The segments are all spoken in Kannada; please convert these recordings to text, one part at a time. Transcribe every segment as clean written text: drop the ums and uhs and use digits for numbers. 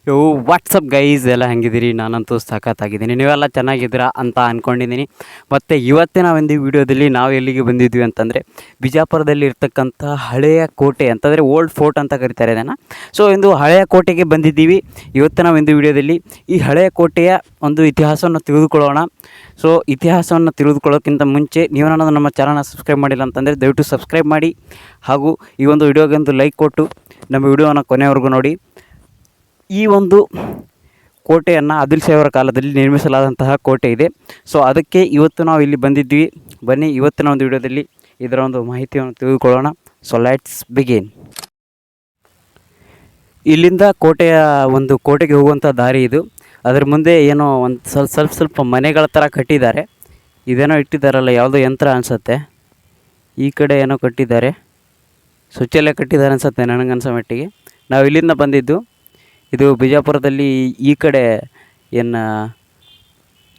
ಯೋ ವಾಟ್ಸಪ್ ಗೈಸ್ ಎಲ್ಲ ಹೆಂಗಿದ್ದೀರಿ? ನಾನಂತೂ ಸಖತ್ತಾಗಿದ್ದೀನಿ, ನೀವೆಲ್ಲ ಚೆನ್ನಾಗಿದ್ದೀರಾ ಅಂತ ಅಂದ್ಕೊಂಡಿದ್ದೀನಿ. ಮತ್ತು ಇವತ್ತಿನ ಒಂದು ವಿಡಿಯೋದಲ್ಲಿ ನಾವು ಎಲ್ಲಿಗೆ ಬಂದಿದ್ವಿ ಅಂತಂದರೆ, ಬಿಜಾಪುರದಲ್ಲಿ ಇರ್ತಕ್ಕಂಥ ಹಳೆಯ ಕೋಟೆ ಅಂತಂದರೆ ಓಲ್ಡ್ ಫೋರ್ಟ್ ಅಂತ ಕರೀತಾರೆ ಇದನ್ನು. ಸೊ ಒಂದು ಹಳೆಯ ಕೋಟೆಗೆ ಬಂದಿದ್ದೀವಿ. ಇವತ್ತಿನ ಒಂದು ವಿಡಿಯೋದಲ್ಲಿ ಈ ಹಳೆಯ ಕೋಟೆಯ ಒಂದು ಇತಿಹಾಸವನ್ನು ತಿಳಿದುಕೊಳ್ಳೋಣ. ಸೊ ಇತಿಹಾಸವನ್ನು ತಿಳಿದುಕೊಳ್ಳೋಕ್ಕಿಂತ ಮುಂಚೆ ನೀವು ನಮ್ಮ ಚಾನಲ್ನ ಸಬ್ಸ್ಕ್ರೈಬ್ ಮಾಡಿಲ್ಲ ಅಂತಂದರೆ ದಯವಿಟ್ಟು ಸಬ್ಸ್ಕ್ರೈಬ್ ಮಾಡಿ, ಹಾಗೂ ಈ ಒಂದು ವಿಡಿಯೋಗೆ ಒಂದು ಲೈಕ್ ಕೊಟ್ಟು ನಮ್ಮ ವಿಡಿಯೋನ ಕೊನೆವರೆಗೂ ನೋಡಿ. ಈ ಒಂದು ಕೋಟೆಯನ್ನು ಆದಿಲ್ ಶಾಹಿ ಅವರ ಕಾಲದಲ್ಲಿ ನಿರ್ಮಿಸಲಾದಂತಹ ಕೋಟೆ ಇದೆ. ಸೊ ಅದಕ್ಕೆ ಇವತ್ತು ನಾವು ಇಲ್ಲಿ ಬಂದಿದ್ವಿ. ಬನ್ನಿ ಇವತ್ತಿನ ಒಂದು ವಿಡಿಯೋದಲ್ಲಿ ಇದರ ಒಂದು ಮಾಹಿತಿಯನ್ನು ತಿಳಿದುಕೊಳ್ಳೋಣ. So let's begin. ಇಲ್ಲಿಂದ ಕೋಟೆಗೆ ಹೋಗುವಂಥ ದಾರಿ ಇದು. ಅದರ ಮುಂದೆ ಏನೋ ಒಂದು ಸ್ವಲ್ಪ ಮನೆಗಳ ಥರ ಕಟ್ಟಿದ್ದಾರೆ. ಇದೇನೋ ಇಟ್ಟಿದ್ದಾರಲ್ಲ, ಯಾವುದೋ ಯಂತ್ರ ಅನಿಸುತ್ತೆ. ಈ ಕಡೆ ಏನೋ ಕಟ್ಟಿದ್ದಾರೆ, ಶೌಚಾಲಯ ಕಟ್ಟಿದ್ದಾರೆ ಅನಿಸುತ್ತೆ ನನಗನ್ಸೋ ಮಟ್ಟಿಗೆ. ನಾವು ಇಲ್ಲಿಂದ ಬಂದಿದ್ದು. ಇದು ಬಿಜಾಪುರದಲ್ಲಿ ಈ ಕಡೆ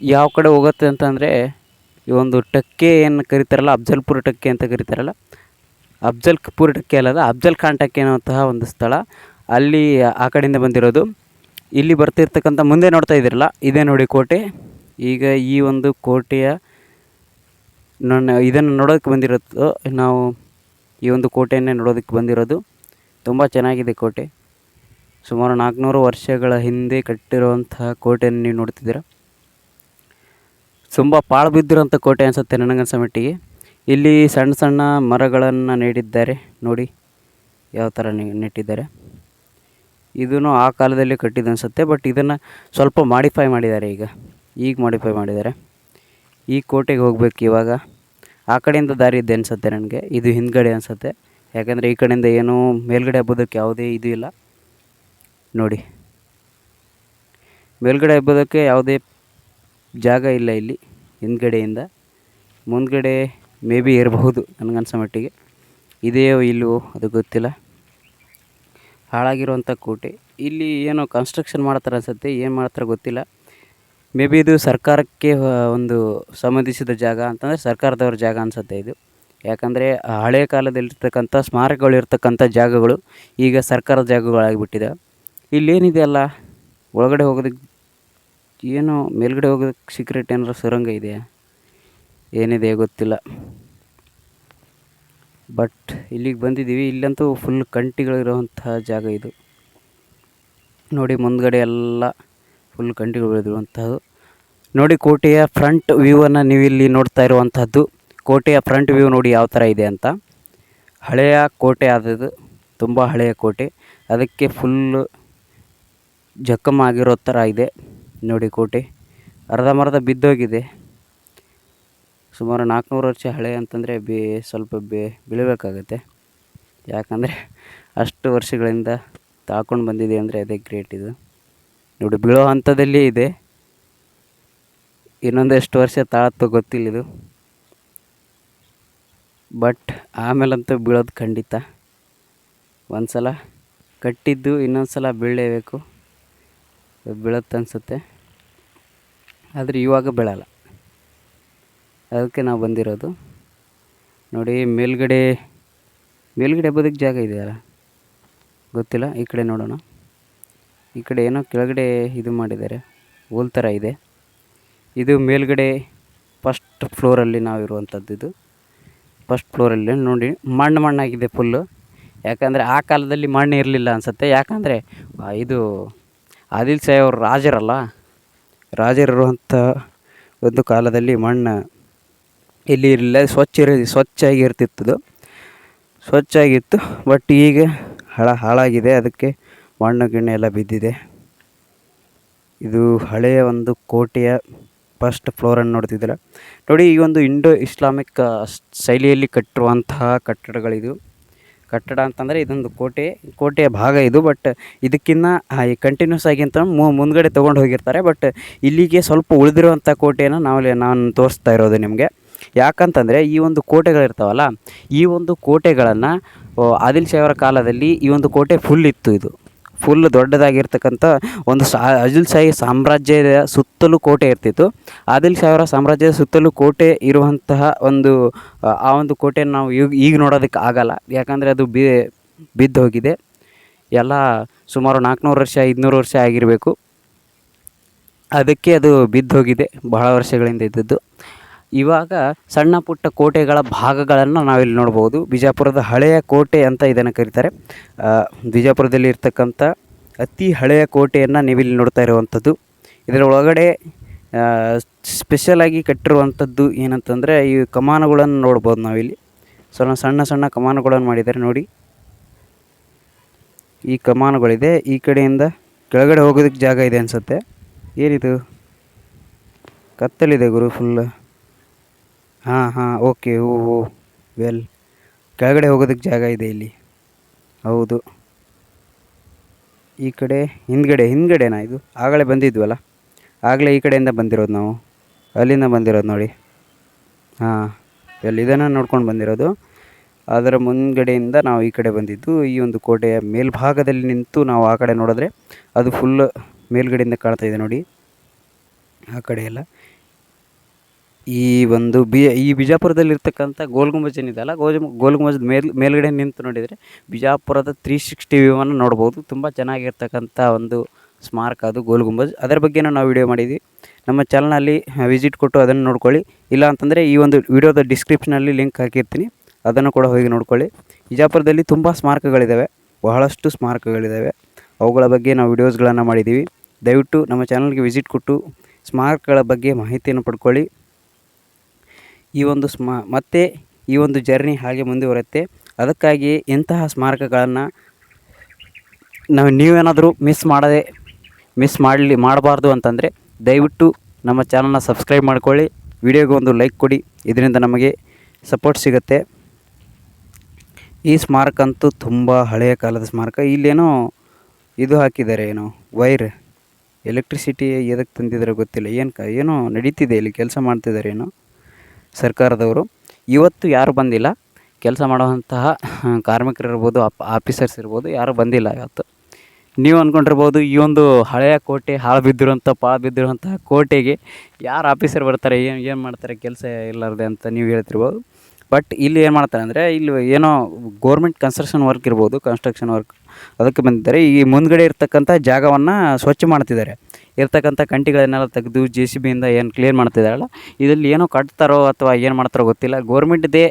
ಯಾವ ಕಡೆ ಹೋಗುತ್ತೆ ಅಂತಂದರೆ, ಈ ಒಂದು ಟಕ್ಕೆ ಏನು ಕರೀತಾರಲ್ಲ, ಅಫ್ಜಲ್ಪುರ ಟಕ್ಕೆ ಅಂತ ಕರೀತಾರಲ್ಲ, ಅಫ್ಜಲ್ಪುರ ಟಕ್ಕೆ ಅಲ್ಲದ ಅಫ್ಜಲ್ ಖಾನ್ ಟಕ್ಕೆ ಅನ್ನುವಂತಹ ಒಂದು ಸ್ಥಳ, ಅಲ್ಲಿ ಆ ಕಡೆಯಿಂದ ಬಂದಿರೋದು. ಇಲ್ಲಿ ಬರ್ತಿರ್ತಕ್ಕಂಥ ಮುಂದೆ ನೋಡ್ತಾ ಇದ್ದೀರಲ್ಲ, ಇದೇ ನೋಡಿ ಕೋಟೆ. ಈಗ ಈ ಒಂದು ಕೋಟೆಯ ಇದನ್ನು ನೋಡೋದಕ್ಕೆ ಬಂದಿರೋದು ನಾವು. ಈ ಒಂದು ಕೋಟೆಯನ್ನೇ ನೋಡೋದಕ್ಕೆ ಬಂದಿರೋದು. ತುಂಬ ಚೆನ್ನಾಗಿದೆ ಕೋಟೆ. ಸುಮಾರು 400 ವರ್ಷಗಳ ಹಿಂದೆ ಕಟ್ಟಿರುವಂತಹ ಕೋಟೆಯನ್ನು ನೀವು ನೋಡ್ತಿದ್ದೀರ. ತುಂಬ ಪಾಳು ಬಿದ್ದಿರೋಂಥ ಕೋಟೆ ಅನಿಸುತ್ತೆ ನನಗನ್ಸೋ ಮಟ್ಟಿಗೆ. ಇಲ್ಲಿ ಸಣ್ಣ ಸಣ್ಣ ಮರಗಳನ್ನು ನೆಟ್ಟಿದ್ದಾರೆ ನೋಡಿ, ಯಾವ ಥರ ನೆಟ್ಟಿದ್ದಾರೆ. ಇದೂ ಆ ಕಾಲದಲ್ಲಿ ಕಟ್ಟಿದ್ದು ಅನಿಸುತ್ತೆ, ಬಟ್ ಇದನ್ನು ಸ್ವಲ್ಪ ಮಾಡಿಫೈ ಮಾಡಿದ್ದಾರೆ. ಈಗ ಮಾಡಿಫೈ ಮಾಡಿದ್ದಾರೆ. ಈ ಕೋಟೆಗೆ ಹೋಗ್ಬೇಕು ಇವಾಗ. ಆ ಕಡೆಯಿಂದ ದಾರಿ ಇದೆ ಅನಿಸುತ್ತೆ ನನಗೆ. ಇದು ಹಿಂದ್ಗಡೆ ಅನಿಸುತ್ತೆ, ಯಾಕಂದರೆ ಈ ಕಡೆಯಿಂದ ಏನೂ ಮೇಲ್ಗಡೆ ಹಬ್ಬೋದಕ್ಕೆ ಯಾವುದೇ ಇದು ಇಲ್ಲ ನೋಡಿ. ಮೇಲ್ಗಡೆ ಹಬ್ಬೋದಕ್ಕೆ ಯಾವುದೇ ಜಾಗ ಇಲ್ಲ ಇಲ್ಲಿ. ಹಿಂದ್ಗಡೆಯಿಂದ ಮುಂದ್ಗಡೆ ಮೇ ಬಿ ಇರಬಹುದು ನನಗನ್ಸೋ ಮಟ್ಟಿಗೆ. ಇದೆಯೋ ಇಲ್ಲವೋ ಅದು ಗೊತ್ತಿಲ್ಲ. ಹಾಳಾಗಿರುವಂಥ ಕೋಟೆ. ಇಲ್ಲಿ ಏನೋ ಕನ್ಸ್ಟ್ರಕ್ಷನ್ ಮಾಡ್ತಾರೆ ಅನಿಸುತ್ತೆ, ಏನು ಮಾಡ್ತಾರೆ ಗೊತ್ತಿಲ್ಲ. ಮೇ ಬಿ ಇದು ಸರ್ಕಾರಕ್ಕೆ ಒಂದು ಸಂಬಂಧಿಸಿದ ಜಾಗ ಅಂತಂದರೆ ಸರ್ಕಾರದವ್ರ ಜಾಗ ಅನಿಸುತ್ತೆ ಇದು. ಯಾಕಂದರೆ ಹಳೆಯ ಕಾಲದಲ್ಲಿರ್ತಕ್ಕಂಥ ಸ್ಮಾರಕಗಳು ಇರ್ತಕ್ಕಂಥ ಜಾಗಗಳು ಈಗ ಸರ್ಕಾರದ ಜಾಗಗಳಾಗಿಬಿಟ್ಟಿದೆ. ಇಲ್ಲೇನಿದೆ ಅಲ್ಲ, ಒಳಗಡೆ ಹೋಗೋದಕ್ಕೆ ಏನೋ ಮೇಲ್ಗಡೆ ಹೋಗೋದಕ್ಕೆ ಸೀಕ್ರೆಟ್ ಏನಾರು ಸುರಂಗ ಇದೆಯಾ, ಏನಿದೆ ಗೊತ್ತಿಲ್ಲ. ಬಟ್ ಇಲ್ಲಿಗೆ ಬಂದಿದ್ದೀವಿ. ಇಲ್ಲಂತೂ ಫುಲ್ ಕಂಟಿಗಳಿರುವಂತಹ ಜಾಗ ಇದು ನೋಡಿ. ಮುಂದ್ಗಡೆ ಎಲ್ಲ ಫುಲ್ ಕಂಟಿಗಳು ಬೆಳೆದಿರುವಂಥದ್ದು ನೋಡಿ. ಕೋಟೆಯ ಫ್ರಂಟ್ ವ್ಯೂವನ್ನು ನೀವು ಇಲ್ಲಿ ನೋಡ್ತಾ ಇರುವಂಥದ್ದು. ಕೋಟೆಯ ಫ್ರಂಟ್ ವ್ಯೂ ನೋಡಿ ಯಾವ ಥರ ಇದೆ ಅಂತ. ಹಳೆಯ ಕೋಟೆ ಆದದ್ದು, ತುಂಬ ಹಳೆಯ ಕೋಟೆ. ಅದಕ್ಕೆ ಫುಲ್ಲು ಜಖಮ್ ಆಗಿರೋ ಥರ ಇದೆ ನೋಡಿ ಕೋಟೆ. ಅರ್ಧಂಬರ್ಧ ಬಿದ್ದೋಗಿದೆ. ಸುಮಾರು 400 ವರ್ಷ ಹಳೆ ಅಂತಂದರೆ ಸ್ವಲ್ಪ ಬೀಳಬೇಕಾಗತ್ತೆ. ಯಾಕಂದರೆ ಅಷ್ಟು ವರ್ಷಗಳಿಂದ ತಾಳ್ಕೊಂಡು ಬಂದಿದೆ ಅಂದರೆ ಅದೇ ಗ್ರೇಟ್ ಇದು ನೋಡಿ. ಬೀಳೋ ಹಂತದಲ್ಲಿ ಇದೆ. ಇನ್ನೊಂದೆಷ್ಟು ವರ್ಷ ತಾಳತ್ತೋ ಗೊತ್ತಿಲ್ಲ ಇದು, ಬಟ್ ಆಮೇಲಂತೂ ಬೀಳೋದು ಖಂಡಿತ. ಒಂದು ಸಲ ಕಟ್ಟಿದ್ದು ಇನ್ನೊಂದು ಸಲ ಬೀಳಲೇಬೇಕು. ಬೀಳತ್ತೆ ಅನಿಸುತ್ತೆ, ಆದರೆ ಇವಾಗ ಬೀಳಲ್ಲ. ಅದಕ್ಕೆ ನಾವು ಬಂದಿರೋದು ನೋಡಿ. ಮೇಲ್ಗಡೆ ಹಬ್ಬೋದಕ್ಕೆ ಜಾಗ ಇದೆಯಲ್ಲ ಗೊತ್ತಿಲ್ಲ. ಈ ಕಡೆ ನೋಡೋಣ. ಈ ಕಡೆ ಏನೋ ಕೆಳಗಡೆ ಇದು ಮಾಡಿದ್ದಾರೆ, ಹೋಲ್ ಥರ ಇದೆ. ಇದು ಮೇಲ್ಗಡೆ ಫಸ್ಟ್ ಫ್ಲೋರಲ್ಲಿ ನಾವಿರುವಂಥದ್ದು. ಇದು ಫಸ್ಟ್ ಫ್ಲೋರಲ್ಲಿ ನೋಡಿ, ಮಣ್ಣಾಗಿದೆ ಫುಲ್ಲು. ಯಾಕಂದರೆ ಆ ಕಾಲದಲ್ಲಿ ಮಣ್ಣು ಇರಲಿಲ್ಲ ಅನಿಸುತ್ತೆ. ಯಾಕಂದರೆ ಇದು ಆದಿಲ್ ಶಾಹಿ ಅವರು ರಾಜರಿರುವಂಥ ಒಂದು ಕಾಲದಲ್ಲಿ ಮಣ್ಣು ಇಲ್ಲಿ ಇರಲಿಲ್ಲ. ಸ್ವಚ್ಛಾಗಿತ್ತು. ಬಟ್ ಈಗ ಹಾಳಾಗಿದೆ. ಅದಕ್ಕೆ ಮಣ್ಣು ಗಿಣ್ಣು ಎಲ್ಲ ಬಿದ್ದಿದೆ. ಇದು ಹಳೆಯ ಒಂದು ಕೋಟೆಯ ಫಸ್ಟ್ ಫ್ಲೋರನ್ನು ನೋಡ್ತಿದ್ದೀರ ನೋಡಿ. ಈ ಒಂದು ಇಂಡೋ ಇಸ್ಲಾಮಿಕ್ ಶೈಲಿಯಲ್ಲಿ ಕಟ್ಟಿರುವಂತಹ ಕಟ್ಟಡ ಅಂತಂದರೆ ಇದೊಂದು ಕೋಟೆಯ ಭಾಗ ಇದು. ಬಟ್ ಇದಕ್ಕಿಂತ ಕಂಟಿನ್ಯೂಸ್ ಆಗಿ ಅಂತ ಮುಂದ್ಗಡೆ ತೊಗೊಂಡು ಹೋಗಿರ್ತಾರೆ. ಬಟ್ ಇಲ್ಲಿಗೆ ಸ್ವಲ್ಪ ಉಳಿದಿರುವಂಥ ಕೋಟೆಯನ್ನು ನಾನು ತೋರಿಸ್ತಾ ಇರೋದು ನಿಮಗೆ. ಯಾಕಂತಂದರೆ ಈ ಒಂದು ಕೋಟೆಗಳಿರ್ತಾವಲ್ಲ, ಈ ಒಂದು ಕೋಟೆಗಳನ್ನು ಆದಿಲ್ ಶಾಹಿ ಅವರ ಕಾಲದಲ್ಲಿ ಈ ಒಂದು ಕೋಟೆ ಫುಲ್ ಇತ್ತು. ಇದು ಫುಲ್ ದೊಡ್ಡದಾಗಿರ್ತಕ್ಕಂಥ ಒಂದು ಆದಿಲ್ ಶಾಹಿ ಸಾಮ್ರಾಜ್ಯದ ಸುತ್ತಲೂ ಕೋಟೆ ಇರ್ತಿತ್ತು. ಆದಿಲ್ ಶಾಹಿ ಅವರ ಸಾಮ್ರಾಜ್ಯದ ಸುತ್ತಲೂ ಕೋಟೆ ಇರುವಂತಹ ಆ ಒಂದು ಕೋಟೆಯನ್ನು ನಾವು ಈಗ ನೋಡೋದಕ್ಕೆ ಆಗಲ್ಲ. ಯಾಕಂದರೆ ಅದು ಬಿದ್ದು ಹೋಗಿದೆ. ಎಲ್ಲ ಸುಮಾರು 400 ವರ್ಷ 500 ವರ್ಷ ಆಗಿರಬೇಕು. ಅದಕ್ಕೆ ಅದು ಬಿದ್ದು ಹೋಗಿದೆ, ಬಹಳ ವರ್ಷಗಳಿಂದ ಇದ್ದದ್ದು. ಇವಾಗ ಸಣ್ಣ ಪುಟ್ಟ ಕೋಟೆಗಳ ಭಾಗಗಳನ್ನು ನಾವಿಲ್ಲಿ ನೋಡ್ಬೋದು. ಬಿಜಾಪುರದ ಹಳೆಯ ಕೋಟೆ ಅಂತ ಇದನ್ನು ಕರೀತಾರೆ. ಬಿಜಾಪುರದಲ್ಲಿ ಇರ್ತಕ್ಕಂಥ ಅತಿ ಹಳೆಯ ಕೋಟೆಯನ್ನು ನೀವಿಲ್ಲಿ ನೋಡ್ತಾ ಇರುವಂಥದ್ದು. ಇದರ ಒಳಗಡೆ ಸ್ಪೆಷಲಾಗಿ ಕಟ್ಟಿರುವಂಥದ್ದು ಏನಂತಂದರೆ ಈ ಕಮಾನುಗಳನ್ನು ನೋಡ್ಬೋದು ನಾವಿಲ್ಲಿ. ಸಣ್ಣ ಸಣ್ಣ ಕಮಾನುಗಳನ್ನು ಮಾಡಿದ್ದಾರೆ ನೋಡಿ. ಈ ಕಮಾನುಗಳಿದೆ. ಈ ಕಡೆಯಿಂದ ಕೆಳಗಡೆ ಹೋಗೋದಕ್ಕೆ ಜಾಗ ಇದೆ ಅನಿಸುತ್ತೆ. ಏನಿದು ಕತ್ತಲಿದೆ ಗುರು ಫುಲ್. ಹಾಂ ಓಕೆ. ಓ ವೆಲ್, ಕೆಳಗಡೆ ಹೋಗೋದಕ್ಕೆ ಜಾಗ ಇದೆ ಇಲ್ಲಿ. ಹೌದು, ಈ ಕಡೆ ಹಿಂದ್ಗಡೆನಾ ಇದು? ಆಗಲೇ ಬಂದಿದ್ವಲ್ಲ, ಆಗಲೇ ಈ ಕಡೆಯಿಂದ ಬಂದಿರೋದು ನಾವು, ಅಲ್ಲಿಂದ ಬಂದಿರೋದು ನೋಡಿ. ಹಾಂ, ಇದನ್ನು ನೋಡ್ಕೊಂಡು ಬಂದಿರೋದು. ಅದರ ಮುಂದ್ಗಡೆಯಿಂದ ನಾವು ಈ ಕಡೆ ಬಂದಿದ್ದು. ಈ ಒಂದು ಕೋಟೆಯ ಮೇಲ್ಭಾಗದಲ್ಲಿ ನಿಂತು ನಾವು ಆ ಕಡೆ ನೋಡಿದ್ರೆ ಅದು ಫುಲ್ ಮೇಲ್ಗಡೆಯಿಂದ ಕಾಣ್ತಾ ಇದೆ ನೋಡಿ. ಆ ಕಡೆ ಎಲ್ಲ ಈ ಒಂದು ಈ ಬಿಜಾಪುರದಲ್ಲಿರ್ತಕ್ಕಂಥ ಗೋಲ್ ಗುಂಬಜ್ ಏನಿದೆಯಲ್ಲ, ಗೋಲ್ ಗುಂಬಜ್ ಮೇಲ್ಗಡೆ ನಿಂತು ನೋಡಿದರೆ ಬಿಜಾಪುರದ 360 ವ್ಯೂವನ್ನು ನೋಡ್ಬೋದು. ತುಂಬ ಚೆನ್ನಾಗಿರ್ತಕ್ಕಂಥ ಒಂದು ಸ್ಮಾರಕ ಅದು ಗೋಲ್ ಗುಂಬಜ್. ಅದರ ಬಗ್ಗೆನೂ ನಾವು ವಿಡಿಯೋ ಮಾಡಿದ್ವಿ. ನಮ್ಮ ಚಾನಲ್ನಲ್ಲಿ ವಿಸಿಟ್ ಕೊಟ್ಟು ಅದನ್ನು ನೋಡ್ಕೊಳ್ಳಿ. ಇಲ್ಲ ಅಂತಂದರೆ ಈ ಒಂದು ವಿಡಿಯೋದ ಡಿಸ್ಕ್ರಿಪ್ಷನಲ್ಲಿ ಲಿಂಕ್ ಹಾಕಿರ್ತೀನಿ, ಅದನ್ನು ಕೂಡ ಹೋಗಿ ನೋಡ್ಕೊಳ್ಳಿ. ಬಿಜಾಪುರದಲ್ಲಿ ತುಂಬ ಸ್ಮಾರಕಗಳಿದ್ದಾವೆ, ಬಹಳಷ್ಟು ಸ್ಮಾರಕಗಳಿದ್ದಾವೆ. ಅವುಗಳ ಬಗ್ಗೆ ನಾವು ವಿಡಿಯೋಸ್ಗಳನ್ನು ಮಾಡಿದ್ದೀವಿ. ದಯವಿಟ್ಟು ನಮ್ಮ ಚಾನಲ್ಗೆ ವಿಸಿಟ್ ಕೊಟ್ಟು ಸ್ಮಾರಕಗಳ ಬಗ್ಗೆ ಮಾಹಿತಿಯನ್ನು ಪಡ್ಕೊಳ್ಳಿ. ಈ ಒಂದು ಮತ್ತು ಈ ಒಂದು ಜರ್ನಿ ಹಾಗೆ ಮುಂದುವರುತ್ತೆ. ಅದಕ್ಕಾಗಿ ಇಂತಹ ಸ್ಮಾರಕಗಳನ್ನು ನೀವೇನಾದರೂ ಮಾಡಬಾರ್ದು ಅಂತಂದರೆ ದಯವಿಟ್ಟು ನಮ್ಮ ಚಾನಲ್ನ ಸಬ್ಸ್ಕ್ರೈಬ್ ಮಾಡ್ಕೊಳ್ಳಿ. ವಿಡಿಯೋಗೆ ಒಂದು ಲೈಕ್ ಕೊಡಿ, ಇದರಿಂದ ನಮಗೆ ಸಪೋರ್ಟ್ ಸಿಗುತ್ತೆ. ಈ ಸ್ಮಾರಕ ಅಂತೂ ತುಂಬ ಹಳೆಯ ಕಾಲದ ಸ್ಮಾರಕ. ಇಲ್ಲೇನೋ ಇದು ಹಾಕಿದ್ದಾರೆ, ವೈರ್, ಎಲೆಕ್ಟ್ರಿಸಿಟಿ ಎದಕ್ಕೆ ತಂದಿದ್ದಾರೆ ಗೊತ್ತಿಲ್ಲ. ಏನೋ ನಡೀತಿದೆ ಇಲ್ಲಿ, ಕೆಲಸ ಮಾಡ್ತಿದ್ದಾರೆ ಏನೋ ಸರ್ಕಾರದವರು. ಇವತ್ತು ಯಾರು ಬಂದಿಲ್ಲ, ಕೆಲಸ ಮಾಡುವಂತಹ ಕಾರ್ಮಿಕರಿರ್ಬೋದು, ಆಫೀಸರ್ಸ್ ಇರ್ಬೋದು, ಯಾರು ಬಂದಿಲ್ಲ ಇವತ್ತು. ನೀವು ಅಂದ್ಕೊಂಡಿರ್ಬೋದು ಈ ಒಂದು ಹಳೆಯ ಕೋಟೆ, ಪಾಳು ಬಿದ್ದಿರುವಂತಹ ಕೋಟೆಗೆ ಯಾರು ಆಫೀಸರ್ ಬರ್ತಾರೆ, ಏನು ಮಾಡ್ತಾರೆ ಕೆಲಸ ಇಲ್ಲಾರ್ದೆ ಅಂತ ನೀವು ಹೇಳ್ತಿರ್ಬೋದು. ಬಟ್ ಇಲ್ಲಿ ಏನು ಮಾಡ್ತಾರೆ ಅಂದರೆ, ಇಲ್ಲಿ ಏನೋ ಗೋರ್ಮೆಂಟ್ ಕನ್ಸ್ಟ್ರಕ್ಷನ್ ವರ್ಕ್ ಅದಕ್ಕೆ ಬಂದಿದ್ದಾರೆ. ಈ ಮುಂದ್ಗಡೆ ಇರ್ತಕ್ಕಂಥ ಜಾಗವನ್ನು ಸ್ವಚ್ಛ ಮಾಡ್ತಿದ್ದಾರೆ. ಇರ್ತಕ್ಕಂಥ ಕಂಟಿಗಳನ್ನೆಲ್ಲ ತೆಗೆದು JCB ಇಂದ ಏನು ಕ್ಲೀನ್ ಮಾಡ್ತಿದ್ದಾರಲ್ಲ, ಇದರಲ್ಲಿ ಏನೋ ಕಟ್ತಾರೋ ಅಥವಾ ಏನು ಮಾಡ್ತಾರೋ ಗೊತ್ತಿಲ್ಲ. ಗೋರ್ಮೆಂಟ್ದೇ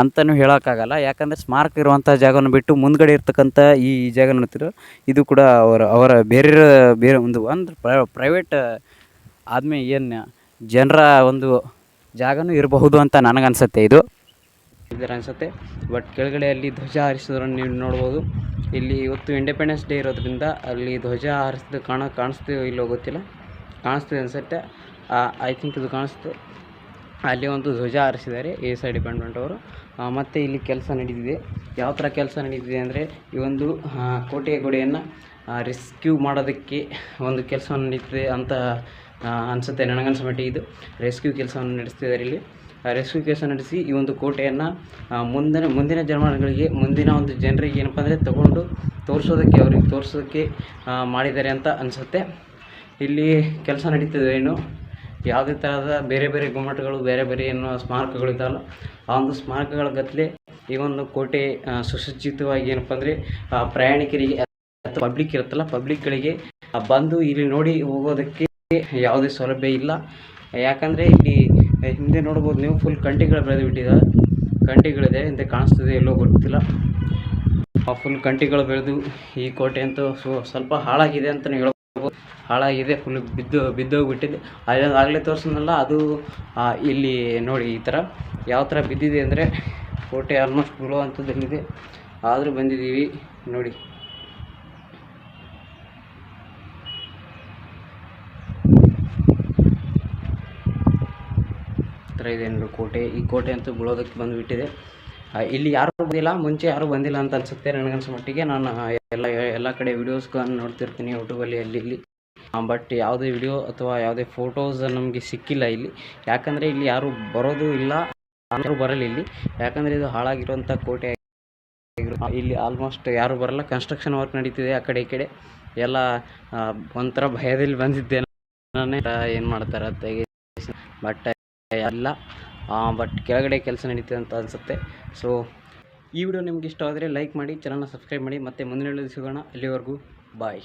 ಅಂತಲೂ ಹೇಳೋಕ್ಕಾಗಲ್ಲ, ಯಾಕಂದರೆ ಸ್ಮಾರಕ ಇರುವಂಥ ಜಾಗವನ್ನು ಬಿಟ್ಟು ಮುಂದ್ಗಡೆ ಇರ್ತಕ್ಕಂಥ ಈ ಜಾಗ ನೋಡ್ತಿರೋ, ಇದು ಕೂಡ ಅವರ ಬೇರೆ ಒಂದು ಪ್ರೈವೇಟ್ ಆದ್ಮೇ ಏನು ಜನರ ಒಂದು ಜಾಗನೂ ಇರಬಹುದು ಅಂತ ನನಗನ್ಸುತ್ತೆ. ಇದು ಅನಿಸುತ್ತೆ. ಬಟ್ ಕೆಳಗಡೆ ಅಲ್ಲಿ ಧ್ವಜ ಹಾರಿಸೋದ್ರನ್ನು ನೀವು ನೋಡ್ಬೋದು. ಇಲ್ಲಿ ಇವತ್ತು ಇಂಡಿಪೆಂಡೆನ್ಸ್ ಡೇ ಇರೋದ್ರಿಂದ ಅಲ್ಲಿ ಧ್ವಜ ಹಾರಿಸಿದ ಕಾಣಿಸ್ತೀವೋ ಇಲ್ಲೋ ಗೊತ್ತಿಲ್ಲ, ಕಾಣಿಸ್ತಿದೆ ಅನಿಸುತ್ತೆ. ಐ ಥಿಂಕ್ ಇದು ಕಾಣಿಸ್ತು. ಅಲ್ಲಿ ಒಂದು ಧ್ವಜ ಹಾರಿಸಿದ್ದಾರೆ ASI ಡಿಪಾರ್ಟ್ಮೆಂಟ್ ಅವರು. ಮತ್ತು ಇಲ್ಲಿ ಕೆಲಸ ನಡೀತಿದೆ. ಯಾವ ಥರ ಕೆಲಸ ನಡೀತಿದೆ ಅಂದರೆ, ಈ ಒಂದು ಕೋಟೆಯ ಗೋಡೆಯನ್ನು ರೆಸ್ಕ್ಯೂ ಮಾಡೋದಕ್ಕೆ ಒಂದು ಕೆಲಸವನ್ನು ನಡೀತಿದೆ ಅಂತ ಅನಿಸುತ್ತೆ. ನನಗನ್ಸೋ ಮಟ್ಟಿಗೆ ಇದು ರೆಸ್ಕ್ಯೂ ಕೆಲಸವನ್ನು ನಡೆಸ್ತಿದ್ದಾರೆ. ಇಲ್ಲಿ ರೆಸ್ಕ್ಯೂ ಕೆಲಸ ನಡೆಸಿ ಈ ಒಂದು ಕೋಟೆಯನ್ನು ಮುಂದಿನ ಜನ್ಮಗಳಿಗೆ, ಮುಂದಿನ ಒಂದು ಜನರಿಗೆ ಏನಪ್ಪ ಅಂದರೆ ಅವ್ರಿಗೆ ತೋರಿಸೋದಕ್ಕೆ ಮಾಡಿದ್ದಾರೆ ಅಂತ ಅನಿಸುತ್ತೆ. ಇಲ್ಲಿ ಕೆಲಸ ನಡೀತಿದೆ. ಏನು ಯಾವುದೇ ಥರದ ಬೇರೆ ಗೌರ್ಮೆಂಟ್ಗಳು ಬೇರೆ ಏನು ಸ್ಮಾರಕಗಳಿದ್ದಾವಲ್ಲ, ಆ ಒಂದು ಸ್ಮಾರಕಗಳ ಗತ್ತಲೆ ಈ ಒಂದು ಕೋಟೆ ಸುಸಜ್ಜಿತವಾಗಿ ಏನಪ್ಪ ಅಂದರೆ ಪ್ರಯಾಣಿಕರಿಗೆ ಅಥವಾ ಪಬ್ಲಿಕ್ ಇರುತ್ತಲ್ಲ, ಪಬ್ಲಿಕ್ಗಳಿಗೆ ಬಂದು ಇಲ್ಲಿ ನೋಡಿ ಹೋಗೋದಕ್ಕೆ ಯಾವುದೇ ಸೌಲಭ್ಯ ಇಲ್ಲ. ಯಾಕಂದರೆ ಇಲ್ಲಿ ಹಿಂದೆ ನೋಡ್ಬೋದು ನೀವು, ಫುಲ್ ಕಂಟಿಗಳು ಕಂಟಿಗಳಿದೆ. ಹಿಂದೆ ಕಾಣಿಸ್ತಿದೆ ಎಲ್ಲೋ ಗೊತ್ತಿಲ್ಲ. ಫುಲ್ ಕಂಟಿಗಳು ಬೆಳೆದು ಈ ಕೋಟೆ ಅಂತೂ ಸ್ವಲ್ಪ ಹಾಳಾಗಿದೆ ಅಂತಲೇ ಹೇಳ್ಬೋದು. ಹಾಳಾಗಿದೆ, ಫುಲ್ ಬಿದ್ದೋಗ್ಬಿಟ್ಟಿದೆ. ಆಗಲೇ ತೋರಿಸಿದ್ನಲ್ಲ, ಅದು ಇಲ್ಲಿ ನೋಡಿ ಈ ಥರ ಯಾವ ಥರ ಬಿದ್ದಿದೆ ಅಂದರೆ, ಕೋಟೆ ಆಲ್ಮೋಸ್ಟ್ ಬೀಳುವಂಥದ್ದಲ್ಲಿದೆ. ಆದರೂ ಬಂದಿದ್ದೀವಿ ನೋಡಿ. ಇದೆ ಕೋಟೆ. ಈ ಕೋಟೆ ಅಂತೂ ಬೀಳೋದಕ್ಕೆ ಬಂದುಬಿಟ್ಟಿದೆ. ಇಲ್ಲಿ ಯಾರೂ ಬಂದಿಲ್ಲ, ಮುಂಚೆ ಯಾರೂ ಬಂದಿಲ್ಲ ಅಂತ ಅನಿಸುತ್ತೆ ನನಗನ್ಸೋ ಮಟ್ಟಿಗೆ. ನಾನು ಎಲ್ಲ ಕಡೆ ವೀಡಿಯೋಸ್ಗಳನ್ನು ನೋಡ್ತಿರ್ತೀನಿ ಯೂಟ್ಯೂಬಲ್ಲಿ ಇಲ್ಲಿ. ಬಟ್ ಯಾವುದೇ ವಿಡಿಯೋ ಅಥವಾ ಯಾವುದೇ ಫೋಟೋಸ್ ನಮಗೆ ಸಿಕ್ಕಿಲ್ಲ ಇಲ್ಲಿ. ಯಾಕಂದರೆ ಇಲ್ಲಿ ಯಾರೂ ಬರೋದು ಇಲ್ಲ, ಯಾರೂ ಬರಲ್ಲ ಇಲ್ಲಿ. ಯಾಕಂದರೆ ಇದು ಹಾಳಾಗಿರುವಂಥ ಕೋಟೆ. ಇಲ್ಲಿ ಆಲ್ಮೋಸ್ಟ್ ಯಾರೂ ಬರಲ್ಲ. ಕನ್ಸ್ಟ್ರಕ್ಷನ್ ವರ್ಕ್ ನಡೀತಿದೆ ಆ ಕಡೆ ಈ ಕಡೆ ಎಲ್ಲ. ಒಂಥರ ಭಯದಲ್ಲಿ ಬಂದಿದ್ದೆ ನಾನೇ, ಏನು ಮಾಡ್ತಾರೆ ಅಂತ. ಬಟ್ ಅಲ್ಲ, ಬಟ್ ಕೆಳಗಡೆ ಕೆಲಸ ನಡೀತಿದೆ ಅಂತ ಅನಿಸುತ್ತೆ. ಸೊ ಈ ವಿಡಿಯೋ ನಿಮ್ಗೆ ಇಷ್ಟ ಆದರೆ ಲೈಕ್ ಮಾಡಿ, ಚಾನಲ್ನ ಸಬ್ಸ್ಕ್ರೈಬ್ ಮಾಡಿ. ಮತ್ತೆ ಮುಂದಿನ ವಿಡಿಯೋದಲ್ಲಿ ಸಿಗೋಣ. ಅಲ್ಲಿವರೆಗೂ ಬಾಯ್.